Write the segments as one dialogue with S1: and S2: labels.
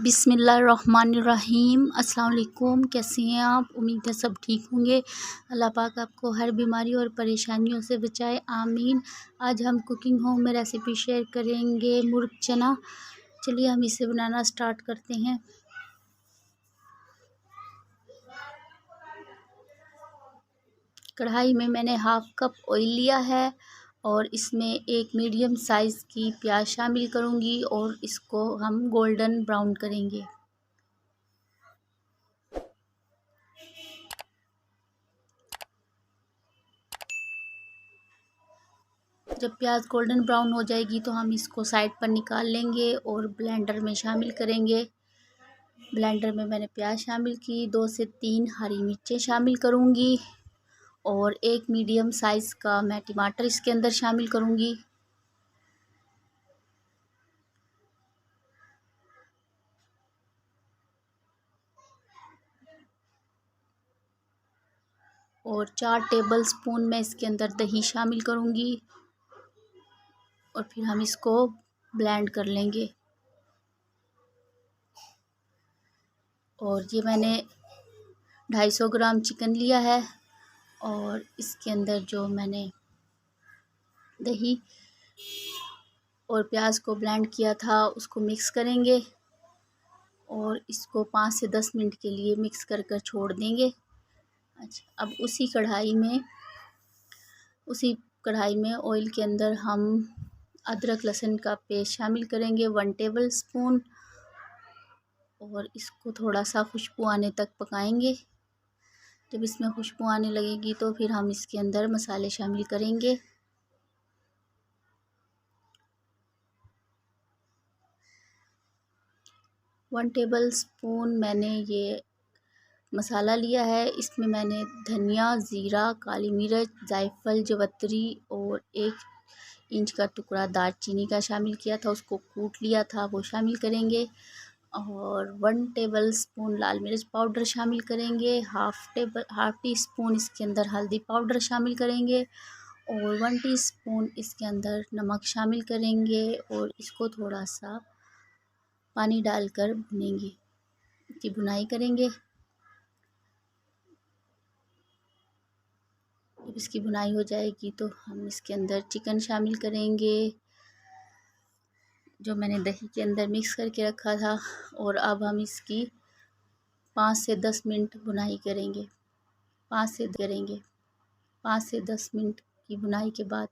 S1: बिस्मिल्लाहिर्रहमानिर्रहीम। अस्सलाम वालेकुम। कैसे हैं आप? उम्मीद है सब ठीक होंगे। अल्लाह पाक आपको हर बीमारी और परेशानियों से बचाए, आमीन। आज हम कुकिंग होम में रेसिपी शेयर करेंगे मुर्ग चना। चलिए हम इसे बनाना स्टार्ट करते हैं। कढ़ाई में मैंने हाफ़ कप ऑयल लिया है और इसमें एक मीडियम साइज़ की प्याज शामिल करूंगी और इसको हम गोल्डन ब्राउन करेंगे। जब प्याज गोल्डन ब्राउन हो जाएगी तो हम इसको साइड पर निकाल लेंगे और ब्लेंडर में शामिल करेंगे। ब्लेंडर में मैंने प्याज शामिल की, 2 से 3 हरी मिर्चें शामिल करूंगी और एक मीडियम साइज़ का मैं टमाटर इसके अंदर शामिल करूंगी। और 4 टेबल स्पून मैं इसके अंदर दही शामिल करूंगी और फिर हम इसको ब्लेंड कर लेंगे। और ये मैंने 250 ग्राम चिकन लिया है और इसके अंदर जो मैंने दही और प्याज को ब्लेंड किया था उसको मिक्स करेंगे और इसको 5 से 10 मिनट के लिए मिक्स कर कर छोड़ देंगे। अच्छा, अब उसी कढ़ाई में ऑयल के अंदर हम अदरक लहसुन का पेस्ट शामिल करेंगे, 1 टेबल स्पून, और इसको थोड़ा सा खुशबू आने तक पकाएंगे। जब इसमें खुशबू आने लगेगी तो फिर हम इसके अंदर मसाले शामिल करेंगे। वन टेबल स्पून मैंने ये मसाला लिया है। इसमें मैंने धनिया, ज़ीरा, काली मिर्च, जायफल, जवित्री और 1 इंच का टुकड़ा दालचीनी का शामिल किया था, उसको कूट लिया था, वो शामिल करेंगे। और 1 टेबल स्पून लाल मिर्च पाउडर शामिल करेंगे। हाफ़ टी स्पून इसके अंदर हल्दी पाउडर शामिल करेंगे और 1 टीस्पून इसके अंदर नमक शामिल करेंगे और इसको थोड़ा सा पानी डालकर भुनेंगे, इसकी भुनाई करेंगे। जब इसकी भुनाई हो जाएगी तो हम इसके अंदर चिकन शामिल करेंगे जो मैंने दही के अंदर मिक्स करके रखा था और अब हम इसकी 5 से 10 मिनट भुनाई करेंगे। 5 से 10 मिनट की भुनाई के बाद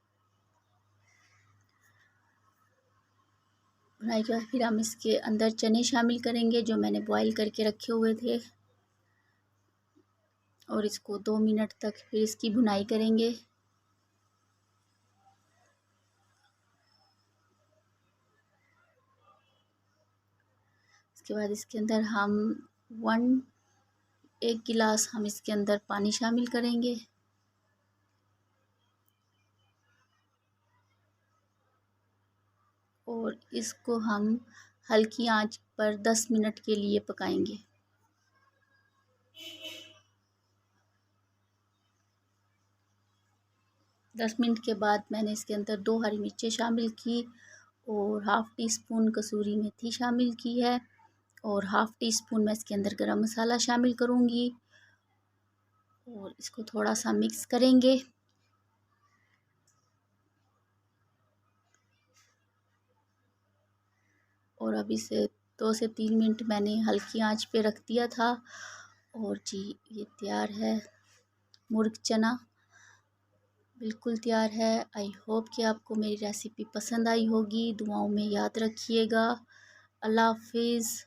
S1: फिर हम इसके अंदर चने शामिल करेंगे जो मैंने बॉईल करके रखे हुए थे और इसको 2 मिनट तक फिर इसकी भुनाई करेंगे। इसके बाद इसके अंदर हम 1 गिलास हम इसके अंदर पानी शामिल करेंगे और इसको हम हल्की आंच पर 10 मिनट के लिए पकाएंगे। दस मिनट के बाद मैंने इसके अंदर 2 हरी मिर्चें शामिल की और हाफ़ टी स्पून कसूरी मेथी शामिल की है और हाफ़ टी स्पून मैं इसके अंदर गरम मसाला शामिल करूँगी और इसको थोड़ा सा मिक्स करेंगे। और अब इसे 2 से 3 मिनट मैंने हल्की आंच पे रख दिया था और जी ये तैयार है मुर्ग चना, बिल्कुल तैयार है। आई होप कि आपको मेरी रेसिपी पसंद आई होगी। दुआओं में याद रखिएगा। अल्लाह हाफिज़।